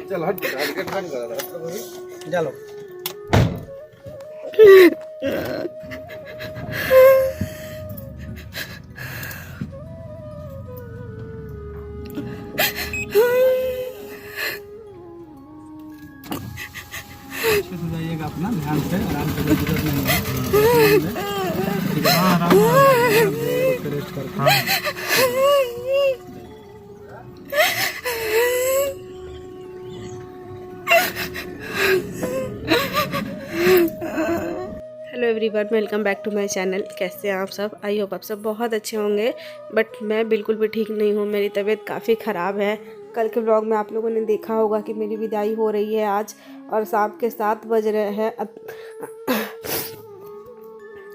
चलो जाइएगा अपना ध्यान से, आराम से, कोई दिक्कत नहीं है। ठीक है, हाँ आराम से रेस्ट करके। Hello everyone, welcome back to my channel. कैसे हैं आप सब? आई होप आप सब बहुत अच्छे होंगे। बट मैं बिल्कुल भी ठीक नहीं हूँ, मेरी तबीयत काफ़ी ख़राब है। कल के व्लॉग में आप लोगों ने देखा होगा कि मेरी विदाई हो रही है आज, और शाम के 7 बज रहे हैं।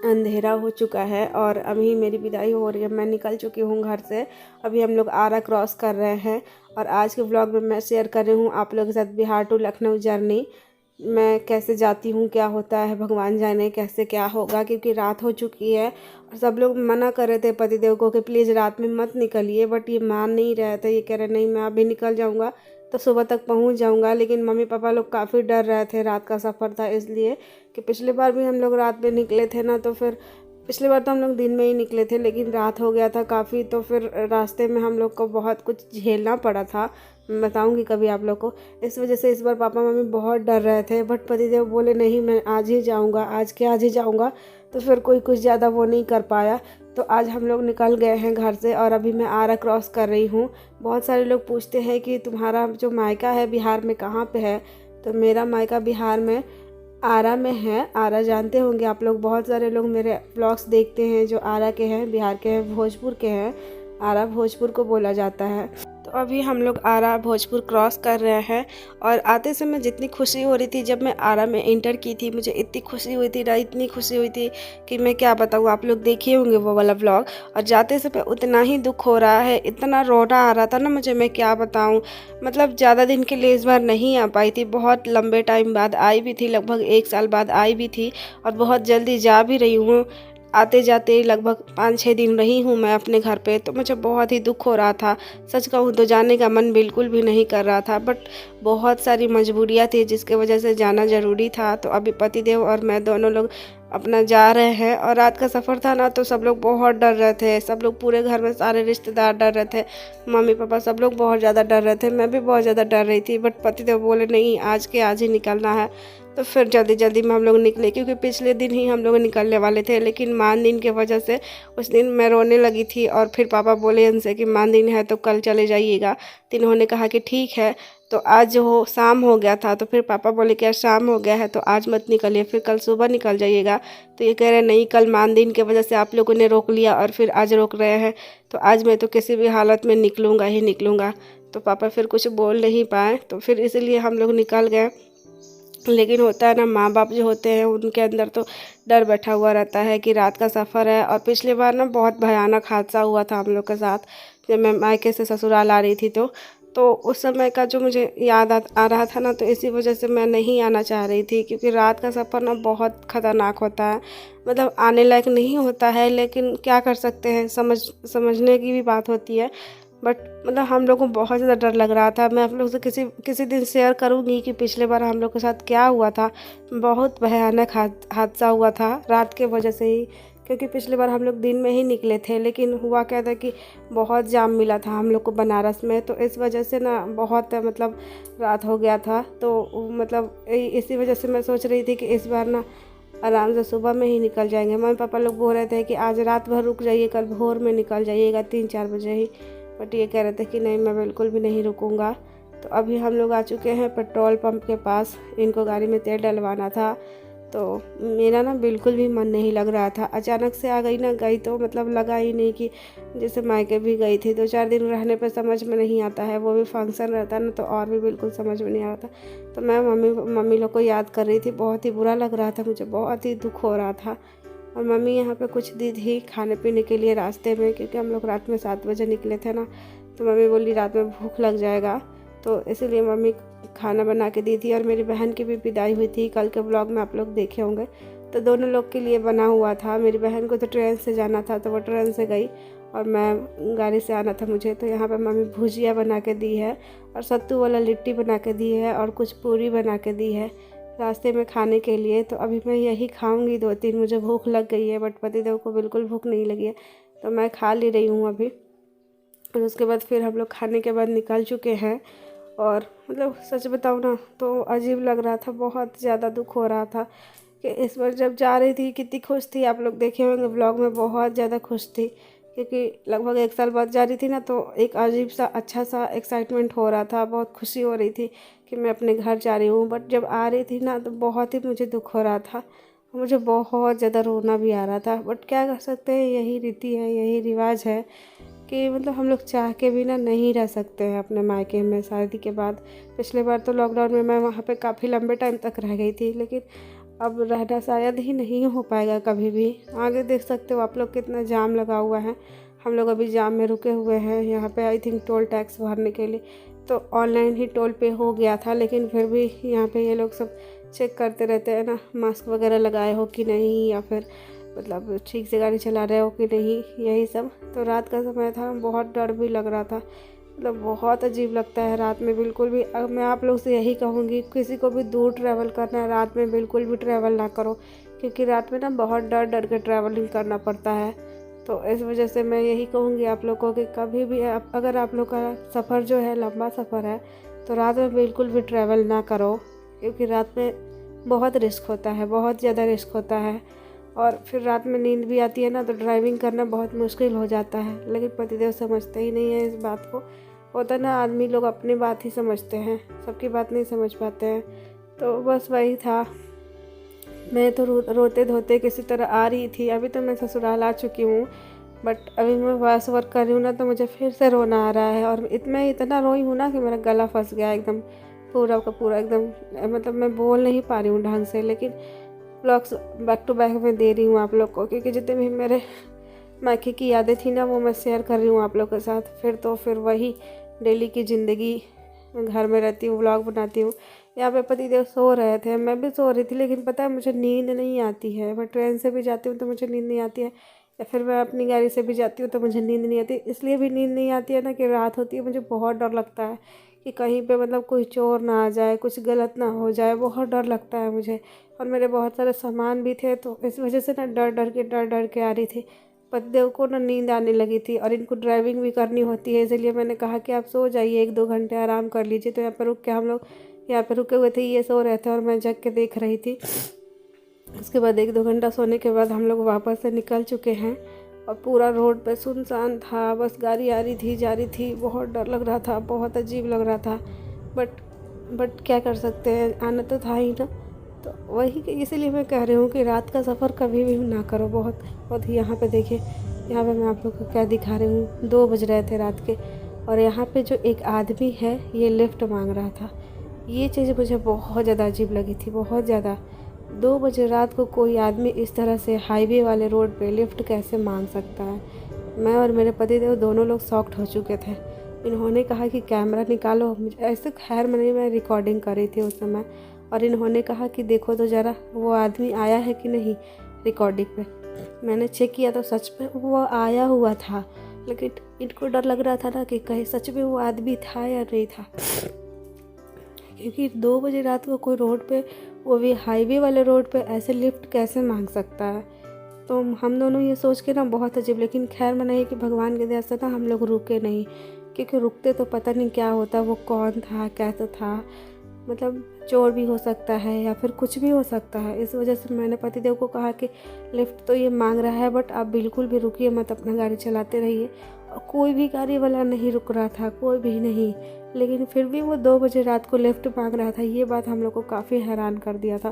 अंधेरा हो चुका है और अभी मेरी विदाई हो रही है। मैं निकल चुकी हूँ घर से। अभी हम लोग आरा क्रॉस कर रहे हैं और आज के व्लॉग में मैं शेयर कर रही हूँ आप लोगों के साथ बिहार टू लखनऊ जर्नी। मैं कैसे जाती हूँ, क्या होता है, भगवान जाने कैसे क्या होगा, क्योंकि रात हो चुकी है। और सब लोग मना कर रहे थे पतिदेव को कि प्लीज़ रात में मत निकलिए, बट ये मान नहीं रहे थे। ये कह रहे नहीं, मैं अभी निकल जाऊँगा तो सुबह तक पहुँच जाऊँगा। लेकिन मम्मी पापा लोग काफ़ी डर रहे थे, रात का सफ़र था इसलिए, कि पिछली बार भी हम लोग रात में निकले थे ना, तो फिर पिछली बार तो हम लोग दिन में ही निकले थे, लेकिन रात हो गया था काफ़ी। तो फिर रास्ते में हम लोग को बहुत कुछ झेलना पड़ा था, मैं बताऊंगी कभी आप लोग को। इस वजह से इस बार पापा मम्मी बहुत डर रहे थे, बट पतिदेव बोले नहीं, मैं आज ही जाऊंगा, आज के आज ही जाऊंगा। तो फिर कोई कुछ ज़्यादा वो नहीं कर पाया। तो आज हम लोग निकल गए हैं घर से और अभी मैं आरा क्रॉस कर रही हूँ। बहुत सारे लोग पूछते हैं कि तुम्हारा जो मायका है बिहार में कहाँ पे है, तो मेरा मायका बिहार में आरा में है। आरा जानते होंगे आप लोग, बहुत सारे लोग मेरे ब्लॉग्स देखते हैं जो आरा के हैं, बिहार के हैं, भोजपुर के हैं। आरा भोजपुर को बोला जाता है। तो अभी हम लोग आरा भोजपुर क्रॉस कर रहे हैं और आते समय जितनी खुशी हो रही थी, जब मैं आरा में इंटर की थी मुझे इतनी खुशी हुई थी ना, इतनी खुशी हुई थी कि मैं क्या बताऊँ। आप लोग देखे होंगे वो वाला व्लॉग। और जाते समय उतना ही दुख हो रहा है, इतना रोना आ रहा था ना मुझे, मैं क्या बताऊँ। मतलब ज़्यादा दिन के लिए इस बार नहीं आ पाई थी, बहुत लंबे टाइम बाद आई भी थी, लगभग 1 साल बाद आई भी थी, और बहुत जल्दी जा भी रही हूँ। आते जाते लगभग 5-6 दिन रही हूँ मैं अपने घर पे। तो मुझे बहुत ही दुख हो रहा था, सच कहूँ तो जाने का मन बिल्कुल भी नहीं कर रहा था, बट बहुत सारी मजबूरियाँ थी जिसके वजह से जाना ज़रूरी था। तो अभी पतिदेव और मैं दोनों लोग अपना जा रहे हैं। और रात का सफ़र था ना, तो सब लोग बहुत डर रहे थे, सब लोग पूरे घर में सारे रिश्तेदार डर रहे थे, मम्मी पापा सब लोग बहुत ज़्यादा डर रहे थे, मैं भी बहुत ज़्यादा डर रही थी। बट पतिदेव बोले नहीं, आज के आज ही निकलना है। तो फिर जल्दी जल्दी में हम लोग निकले, क्योंकि पिछले दिन ही हम लोग निकलने वाले थे, लेकिन मान दिन की वजह से उस दिन मैं रोने लगी थी। और फिर पापा बोले उनसे कि मान दिन है तो कल चले जाइएगा। तो इन्होंने कहा कि ठीक है। तो आज जो शाम हो गया था, तो फिर पापा बोले कि आज शाम हो गया है तो आज मत निकलिए, फिर कल सुबह निकल जाइएगा। तो ये कह रहे नहीं, कल मान दिन की वजह से आप लोगों ने रोक लिया और फिर आज रोक रहे हैं, तो आज मैं तो किसी भी हालत में निकलूँगा ही निकलूँगा। तो पापा फिर कुछ बोल नहीं पाए, तो फिर इसलिए हम लोग निकल गए। लेकिन होता है ना, माँ बाप जो होते हैं उनके अंदर तो डर बैठा हुआ रहता है कि रात का सफ़र है। और पिछली बार ना बहुत भयानक हादसा हुआ था हम लोग के साथ, जब मैं मायके से ससुराल आ रही थी। तो उस समय का जो मुझे याद आ रहा था ना, तो इसी वजह से मैं नहीं आना चाह रही थी, क्योंकि रात का सफ़र ना बहुत ख़तरनाक होता है, मतलब आने लायक नहीं होता है। लेकिन क्या कर सकते हैं, समझने की भी बात होती है। बट मतलब हम लोग को बहुत ज़्यादा डर लग रहा था। मैं आप लोग से किसी किसी दिन शेयर करूँगी कि पिछले बार हम लोग के साथ क्या हुआ था। बहुत भयानक हादसा हुआ था रात के वजह से ही, क्योंकि पिछली बार हम लोग दिन में ही निकले थे। लेकिन हुआ क्या था कि बहुत जाम मिला था हम लोग को बनारस में, तो इस वजह से ना बहुत मतलब रात हो गया था। तो मतलब इसी वजह से मैं सोच रही थी कि इस बार ना आराम से सुबह में ही निकल जाएंगे। मम्मी पापा लोग बोल रहे थे कि आज रात भर रुक जाइए, कल भोर में निकल जाइएगा 3-4 बजे ही। बट ये कह रहे थे कि नहीं, मैं बिल्कुल भी नहीं रुकूंगा। तो अभी हम लोग आ चुके हैं पेट्रोल पंप के पास, इनको गाड़ी में तेल डलवाना था। तो मेरा ना बिल्कुल भी मन नहीं लग रहा था, अचानक से आ गई ना, गई तो मतलब लगा ही नहीं कि जैसे मायके भी गई थी। 2-4 दिन रहने पर समझ में नहीं आता है, वो भी फंक्शन रहता है ना, तो और भी बिल्कुल समझ में नहीं आता। तो मैं मम्मी लोग को याद कर रही थी, बहुत ही बुरा लग रहा था मुझे, बहुत ही दुख हो रहा था। और मम्मी यहाँ पे कुछ दी थी खाने पीने के लिए रास्ते में, क्योंकि हम लोग रात में 7 बजे निकले थे ना। तो मम्मी बोली रात में भूख लग जाएगा, तो इसीलिए मम्मी खाना बना के दी थी। और मेरी बहन की भी विदाई हुई थी, कल के ब्लॉग में आप लोग देखे होंगे। तो दोनों लोग के लिए बना हुआ था। मेरी बहन को तो ट्रेन से जाना था, तो वो ट्रेन से गई, और मैं गाड़ी से आना था मुझे, तो यहाँ पे मम्मी भुजिया बना के दी है और सत्तू वाला लिट्टी बना के दी है और कुछ पूरी बना के दी है रास्ते में खाने के लिए। तो अभी मैं यही खाऊंगी 2-3, मुझे भूख लग गई है, बट पतिदेव को बिल्कुल भूख नहीं लगी है, तो मैं खा ले रही हूँ अभी। और उसके बाद फिर हम लोग खाने के बाद निकल चुके हैं। और मतलब सच बताऊँ ना तो अजीब लग रहा था, बहुत ज़्यादा दुख हो रहा था कि इस बार जब जा रही थी कितनी खुश थी। आप लोग देखे होंगे व्लॉग में, बहुत ज़्यादा खुश थी, क्योंकि लगभग 1 साल बाद जा रही थी ना, तो एक अजीब सा अच्छा सा एक्साइटमेंट हो रहा था, बहुत खुशी हो रही थी कि मैं अपने घर जा रही हूँ। बट जब आ रही थी ना तो बहुत ही मुझे दुख हो रहा था, मुझे बहुत ज़्यादा रोना भी आ रहा था। बट क्या कर सकते हैं, यही रीति है, यही रिवाज है कि मतलब हम लोग चाह के भी ना नहीं रह सकते हैं अपने मायके में शादी के बाद। पिछले बार तो लॉकडाउन में मैं वहाँ पे काफ़ी लंबे टाइम तक रह गई थी, लेकिन अब रहना शायद ही नहीं हो पाएगा कभी भी। आगे देख सकते हो आप लोग कितना जाम लगा हुआ है, हम लोग अभी जाम में रुके हुए हैं यहाँ पे। आई थिंक टोल टैक्स भरने के लिए, तो ऑनलाइन ही टोल पे हो गया था, लेकिन फिर भी यहाँ पे ये लोग सब चेक करते रहते हैं ना, मास्क वगैरह लगाए हो कि नहीं, या फिर मतलब ठीक से गाड़ी चला रहे हो कि नहीं, यही सब। तो रात का समय था, बहुत डर भी लग रहा था, मतलब बहुत अजीब लगता है रात में बिल्कुल भी। अब मैं आप लोग से यही कहूँगी, किसी को भी दूर ट्रैवल करना है रात में बिल्कुल भी ट्रैवल ना करो, क्योंकि रात में ना बहुत डर डर के ट्रैवलिंग करना पड़ता है। तो इस वजह से मैं यही कहूँगी आप लोग को कि कभी भी अगर आप लोग का सफ़र जो है लंबा सफ़र है, तो रात में बिल्कुल भी ट्रैवल ना करो, क्योंकि रात में बहुत रिस्क होता है, बहुत ज़्यादा रिस्क होता है। और फिर रात में नींद भी आती है ना, तो ड्राइविंग करना बहुत मुश्किल हो जाता है। लेकिन पतिदेव समझते ही नहीं है इस बात को। होता ना, आदमी लोग अपनी बात ही समझते हैं, सबकी बात नहीं समझ पाते हैं। तो बस वही था, मैं तो रोते धोते किसी तरह आ रही थी। अभी तो मैं ससुराल आ चुकी हूँ, बट अभी मैं वॉइस वर्क कर रही हूँ ना, तो मुझे फिर से रोना आ रहा है। और मैं इतना रोई हूँ ना कि मेरा गला फंस गया एकदम, पूरा का पूरा एकदम, मतलब मैं बोल नहीं पा रही हूँ ढंग से। लेकिन ब्लॉग्स बैक टू बैक में दे रही हूँ आप लोग को, क्योंकि जितने भी मेरे मायके की यादें थी ना, वो मैं शेयर कर रही हूँ आप लोग के साथ। फिर वही डेली की ज़िंदगी, घर में रहती हूँ, व्लॉग बनाती हूँ। यहाँ पे पतिदेव सो रहे थे, मैं भी सो रही थी, लेकिन पता है मुझे नींद नहीं आती है। मैं ट्रेन से भी जाती हूँ तो मुझे नींद नहीं आती है, या फिर मैं अपनी गाड़ी से भी जाती हूँ तो मुझे नींद नहीं आती। इसलिए भी नींद नहीं आती है ना कि रात होती है, मुझे बहुत डर लगता है कि कहीं पे मतलब कोई चोर ना आ जाए, कुछ गलत ना हो जाए, बहुत डर लगता है मुझे। और मेरे बहुत सारे सामान भी थे, तो इस वजह से ना डर डर के आ रही थी। पतिदेव को ना नींद आने लगी थी, और इनको ड्राइविंग भी करनी होती है, इसलिए मैंने कहा कि आप सो जाइए, 1-2 घंटे आराम कर लीजिए। तो यहाँ पर रुक के हम लोग यहाँ पे रुके हुए थे, ये सो रहे थे और मैं जग के देख रही थी। उसके बाद 1-2 घंटा सोने के बाद हम लोग वापस से निकल चुके हैं, और पूरा रोड पे सुनसान था, बस गाड़ी आ रही थी जा रही थी। बहुत डर लग रहा था, बहुत अजीब लग रहा था, बट क्या कर सकते हैं, आना तो था ही ना। तो वही इसीलिए मैं कह रही हूँ कि रात का सफ़र कभी भी ना करो। बहुत ही यहाँ पे देखिए, यहाँ पे मैं आप लोग को क्या दिखा रही हूँ, 2 बज रहे थे रात के, और यहाँ पे जो एक आदमी है ये लिफ्ट मांग रहा था। ये चीज़ मुझे बहुत ज़्यादा अजीब लगी थी, बहुत ज़्यादा। 2 बजे रात को कोई आदमी इस तरह से हाईवे वाले रोड पे लिफ्ट कैसे मांग सकता है। मैं और मेरे पतिदेव दोनों लोग शॉक्ड हो चुके थे। इन्होंने कहा कि कैमरा निकालो, ऐसे खैर मैं रिकॉर्डिंग कर रही थी उस समय, और इन्होंने कहा कि देखो तो ज़रा वो आदमी आया है कि नहीं रिकॉर्डिंग पे। मैंने चेक किया तो सच में वो आया हुआ था, लेकिन इनको डर लग रहा था ना कि कहीं सच में वो आदमी था या नहीं था, क्योंकि 2 बजे रात को कोई रोड पे, वो भी हाईवे वाले रोड पे, ऐसे लिफ्ट कैसे मांग सकता है। तो हम दोनों ये सोच के ना बहुत अजीब, लेकिन खैर मना है कि भगवान के दया से ना हम लोग रुके नहीं, क्योंकि रुकते तो पता नहीं क्या होता, वो कौन था कैसा था, मतलब चोर भी हो सकता है या फिर कुछ भी हो सकता है। इस वजह से मैंने पतिदेव को कहा कि लिफ्ट तो ये मांग रहा है, बट आप बिल्कुल भी रुकिए मत, अपना गाड़ी चलाते रहिए। और कोई भी गाड़ी वाला नहीं रुक रहा था, कोई भी नहीं, लेकिन फिर भी वो 2 बजे रात को लिफ्ट मांग रहा था। ये बात हम लोग को काफ़ी हैरान कर दिया था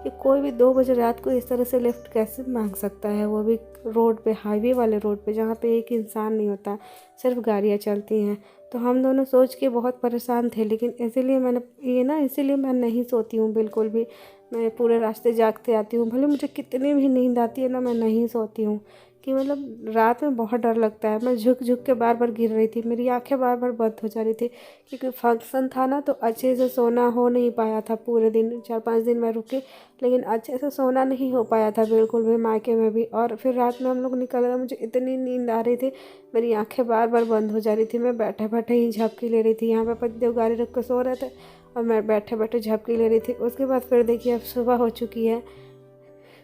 कि कोई भी 2 बजे रात को इस तरह से लिफ्ट कैसे मांग सकता है, वो भी रोड पे, हाईवे वाले रोड पे, जहाँ पे एक इंसान नहीं होता, सिर्फ गाड़ियाँ चलती हैं। तो हम दोनों सोच के बहुत परेशान थे, लेकिन इसीलिए मैं नहीं सोती हूँ बिल्कुल भी। मैं पूरे रास्ते जागते आती हूँ, भले मुझे कितनी भी नींद आती है ना, मैं नहीं सोती हूँ, कि मतलब रात में बहुत डर लगता है। मैं झुक झुक के बार बार गिर रही थी, मेरी आंखें बार बार बंद हो जा रही थी, क्योंकि फंक्शन था ना तो अच्छे से सोना हो नहीं पाया था। पूरे दिन 4-5 दिन मैं रुकी, लेकिन अच्छे से सोना नहीं हो पाया था बिल्कुल भी, मायके में भी। और फिर रात में हम लोग निकल गए, मुझे इतनी नींद आ रही थी, मेरी आंखें बार बार बंद हो जा रही थी। मैं बैठे बैठे ही झपकी ले रही थी। यहाँ पे पतिदेव गाड़ी रख के सो रहे थे और मैं बैठे बैठे झपकी ले रही थी। उसके बाद फिर देखिए अब सुबह हो चुकी है।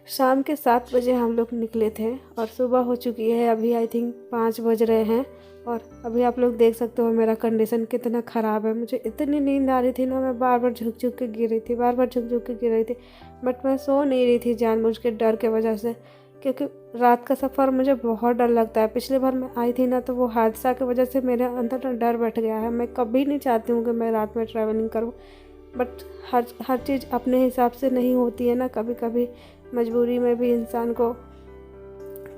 शाम के 7 बजे हम लोग निकले थे और सुबह हो चुकी है, अभी आई थिंक 5 बज रहे हैं। और अभी आप लोग देख सकते हो मेरा कंडीशन कितना ख़राब है। मुझे इतनी नींद आ रही थी ना, मैं बार बार झुक झुक के गिर रही थी, बार बार झुक झुक के गिर रही थी। बट मैं सो नहीं रही थी जानबूझ के, डर के वजह से, क्योंकि रात का सफ़र मुझे बहुत डर लगता है। पिछली बार मैं आई थी ना तो वो हादसा की वजह से मेरे अंदर ना डर बैठ गया है। मैं कभी नहीं चाहती हूँ कि मैं रात में ट्रैवलिंग करूँ, बट हर चीज़ अपने हिसाब से नहीं होती है ना, कभी कभी मजबूरी में भी इंसान को।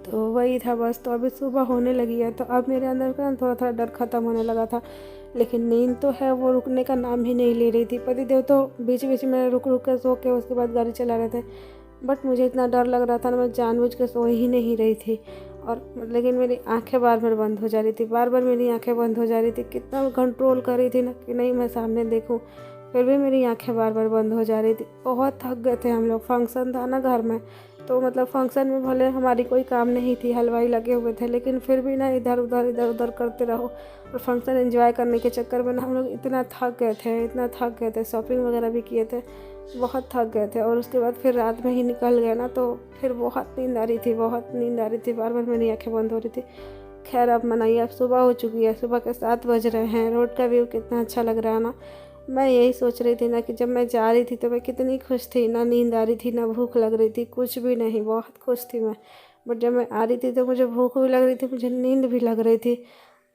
तो वही था बस। तो अभी सुबह होने लगी है, तो अब मेरे अंदर का थोड़ा थोड़ा डर ख़त्म होने लगा था, लेकिन नींद तो है वो रुकने का नाम ही नहीं ले रही थी। पतिदेव तो बीच बीच में रुक रुक के सो के उसके बाद गाड़ी चला रहे थे, बट मुझे इतना डर लग रहा था ना, मैं जानबूझ के सो ही नहीं रही थी। और लेकिन मेरी आंखें बार बार बंद हो जा रही थी, बार बार मेरी आंखें बंद हो जा रही थी। कितना कंट्रोल कर रही थी ना कि नहीं मैं सामने देखूं, फिर भी मेरी आंखें बार बार बंद हो जा रही थी। बहुत थक गए थे हम लोग, फंक्शन था ना घर में, तो मतलब फंक्शन में भले हमारी कोई काम नहीं थी, हलवाई लगे हुए थे, लेकिन फिर भी ना इधर उधर करते रहो। और फंक्शन एंजॉय करने के चक्कर में ना हम लोग इतना थक गए थे, शॉपिंग वगैरह भी किए थे, बहुत थक गए थे। और उसके बाद फिर रात में ही निकल गए ना, तो फिर बहुत नींद आ रही थी, बार बार मेरी आंखें बंद हो रही थी। खैर अब मनाइए, अब सुबह हो चुकी है, सुबह के 7 बज रहे हैं। रोड का व्यू कितना अच्छा लग रहा है ना। मैं यही सोच रही थी ना कि जब मैं जा रही थी तो मैं कितनी खुश थी, ना नींद आ रही थी, ना भूख लग रही थी, कुछ भी नहीं, बहुत खुश थी मैं। बट जब मैं आ रही थी तो मुझे भूख भी लग रही थी, मुझे नींद भी लग रही थी।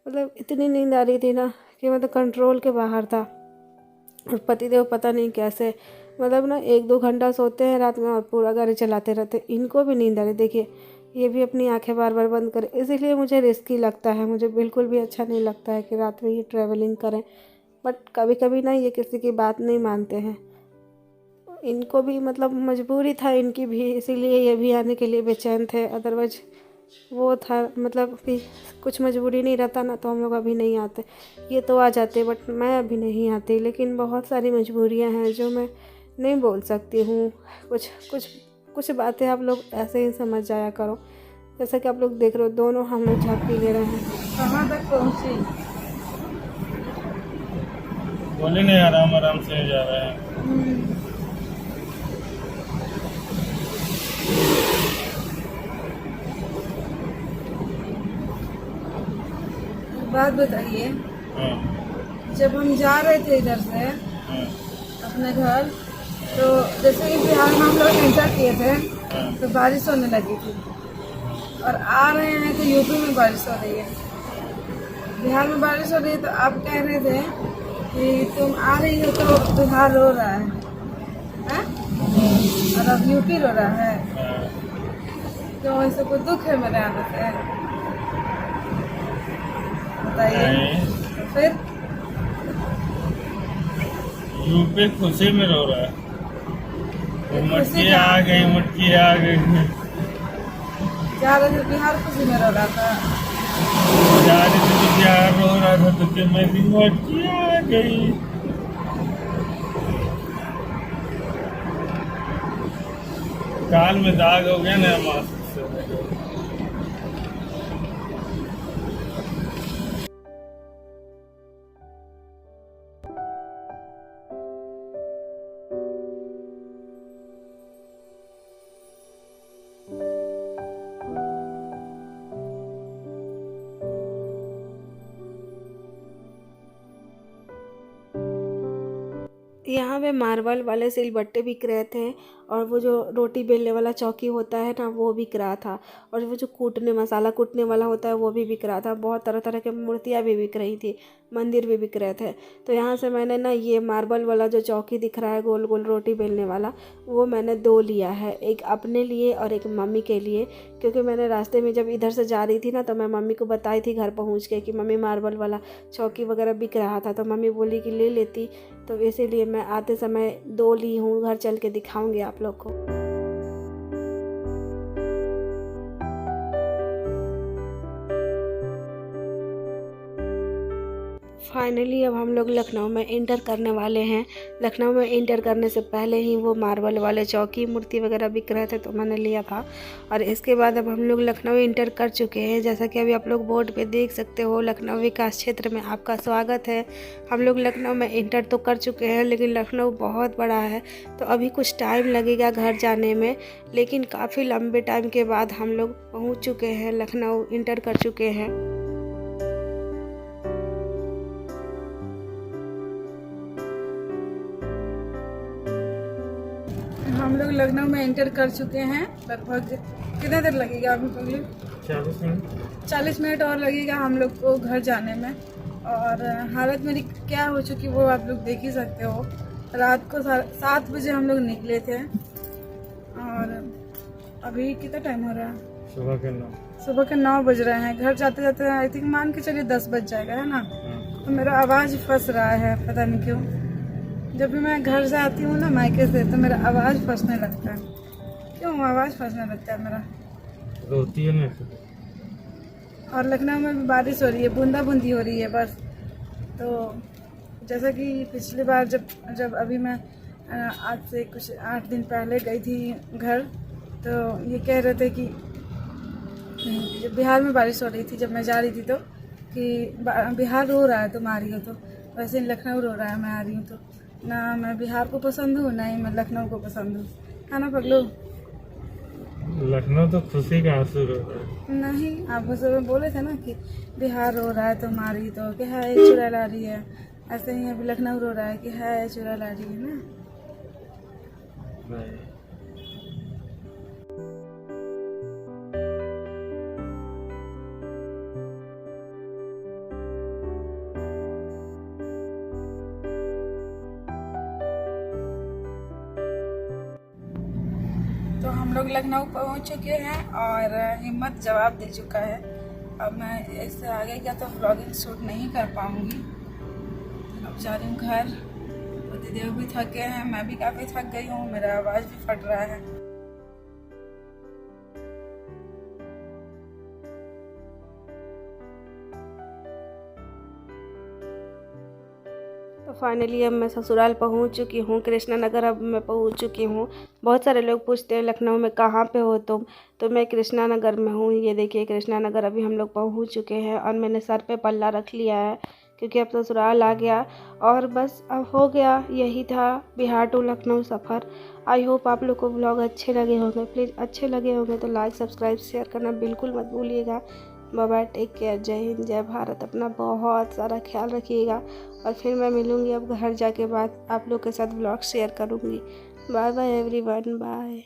मतलब इतनी नींद आ रही थी ना कि मतलब कंट्रोल के बाहर था। और पतिदेव पता नहीं कैसे, मतलब ना 1-2 घंटा सोते हैं रात में और पूरा गाड़ी चलाते रहते, इनको भी नींद आ रही। देखिए ये भी अपनी आंखें बार बार बंद करें, इसीलिए मुझे रिस्की लगता है, मुझे बिल्कुल भी अच्छा नहीं लगता है कि रात में ये ट्रैवलिंग करें। बट कभी कभी ना ये किसी की बात नहीं मानते हैं, इनको भी मतलब मजबूरी था इनकी भी, इसीलिए ये भी आने के लिए बेचैन थे। अदरवाइज वो था मतलब कि कुछ मजबूरी नहीं रहता ना तो हम लोग अभी नहीं आते, ये तो आ जाते, बट मैं अभी नहीं आती। लेकिन बहुत सारी मजबूरियां हैं जो मैं नहीं बोल सकती हूँ। कुछ बातें आप लोग ऐसे ही समझ जाया करो। जैसा कि आप लोग देख रहे हो, दोनों हम लोग झांकी ले रहे हैं। कहाँ तक पहुँची? बोले नहीं, आराम आराम से जा रहे हैं। बात बताइए, जब हम जा रहे थे इधर से अपने घर, तो जैसे कि बिहार में हम लोग एंटर किए थे तो बारिश होने लगी थी, और आ रहे हैं तो यूपी में बारिश हो रही है, बिहार में बारिश हो रही है। तो आप कह रहे थे कि तुम आ रही हो तो बिहार रो रहा है, और अब यूपी रो रहा है, तो ऐसे कोई दुख है मेरे आने से? बताइए। तो फिर यूपी खुशी में रो रहा है, मटकी आ गई। जा रहे थे बिहार खुशी में रो रहा था, जा रही थी तो बिहार रो रहा था, तो कि मेरी मटकी आ गई। काल में दाग हो गया ना मास्क से। यहाँ पे मार्बल वाले सिलबट्टे बिक रहे थे, और वो जो रोटी बेलने वाला चौकी होता है ना वो बिक रहा था, और वो जो मसाला कूटने वाला होता है वो भी बिक रहा था। बहुत तरह तरह की मूर्तियाँ भी बिक रही थी, मंदिर भी बिक रहे थे। तो यहाँ से मैंने ना ये मार्बल वाला जो चौकी दिख रहा है, गोल गोल रोटी बेलने वाला, वो मैंने 2 लिया है, एक अपने लिए और एक मम्मी के लिए। क्योंकि मैंने रास्ते में जब इधर से जा रही थी ना तो मैं मम्मी को बताई थी घर पहुँच के कि मम्मी मार्बल वाला चौकी वगैरह बिक रहा था, तो मम्मी बोली कि ले लेती। तो इसीलिए मैं आते समय 2 ली हूँ, घर चल के दिखाऊंगी आप लोग को। फाइनली अब हम लोग लखनऊ में इंटर करने वाले हैं। लखनऊ में इंटर करने से पहले ही वो मार्बल वाले चौकी मूर्ति वगैरह बिक रहे थे तो मैंने लिया था। और इसके बाद अब हम लोग लखनऊ इंटर कर चुके हैं। जैसा कि अभी आप लोग बोर्ड पे देख सकते हो, लखनऊ विकास क्षेत्र में आपका स्वागत है। हम लोग लखनऊ में इंटर तो कर चुके हैं, लेकिन लखनऊ बहुत बड़ा है तो अभी कुछ टाइम लगेगा घर जाने में। लेकिन काफ़ी लंबे टाइम के बाद हम लोग पहुँच चुके हैं, लखनऊ इंटर कर चुके हैं। हम लोग लखनऊ में एंटर कर चुके हैं। लगभग कितना देर लगेगा अभी? पहले 40 मिनट और लगेगा हम लोग को घर जाने में। और हालत मेरी क्या हो चुकी वो आप लोग देख ही सकते हो। रात को 7 बजे हम लोग निकले थे और अभी कितना टाइम हो रहा है? सुबह के 9 बज रहे हैं। घर जाते जाते आई थिंक मान के चलिए 10 बज जाएगा, है ना। तो मेरा आवाज़ फंस रहा है, पता नहीं क्यों। जब भी मैं घर से आती हूँ ना मायके से, तो मेरा आवाज़ फंसने लगता है। क्यों आवाज़ फंसने लगता है मेरा? रोती है ना। और लखनऊ में भी बारिश हो रही है, बूंदा बूंदी हो रही है बस। तो जैसा कि पिछली बार जब अभी मैं आज से कुछ 8 दिन पहले गई थी घर, तो ये कह रहे थे कि जब बिहार में बारिश हो रही थी, जब मैं जा रही थी, तो कि बिहार रो रहा है तुम आ रही हो। तो वैसे ही लखनऊ रो रहा है मैं आ रही हूँ। तो ना मैं बिहार को पसंद हूँ, ना ही मैं लखनऊ को पसंद हूँ, है ना पगलू? लखनऊ तो खुशी का आंसू रो रहा है। नहीं, आप मुझसे बोले थे ना कि बिहार रो रहा है तुम आ रही, तो क्या है चुरा ला रही है। ऐसे ही अभी लखनऊ रो रहा है कि है चुरा ला रही है ना। तो हम लोग लखनऊ पहुंच चुके हैं और हिम्मत जवाब दे चुका है। अब मैं इससे आगे का तो व्लॉगिंग शूट नहीं कर पाऊंगी। अब जा रही हूँ घर। पतिदेव भी थक गए हैं, मैं भी काफ़ी थक गई हूँ, मेरा आवाज़ भी फट रहा है। तो फाइनली अब मैं ससुराल पहुंच चुकी हूँ। कृष्णा नगर अब मैं पहुंच चुकी हूँ। बहुत सारे लोग पूछते हैं लखनऊ में कहाँ पे हो तुम, तो मैं कृष्णा नगर में हूँ। ये देखिए कृष्णा नगर अभी हम लोग पहुंच चुके हैं और मैंने सर पे पल्ला रख लिया है क्योंकि अब ससुराल आ गया। और बस अब हो गया, यही था बिहार टू लखनऊ सफ़र। आई होप आप लोग को व्लॉग अच्छे लगे होंगे। प्लीज़ अच्छे लगे होंगे तो लाइक सब्सक्राइब शेयर करना बिल्कुल मत भूलिएगा। बाय बाय, टेक केयर, जय हिंद, जय भारत। अपना बहुत सारा ख्याल रखिएगा और फिर मैं मिलूँगी अब घर जाके बाद आप लोग के साथ व्लॉग शेयर करूँगी। Bye bye everyone, bye.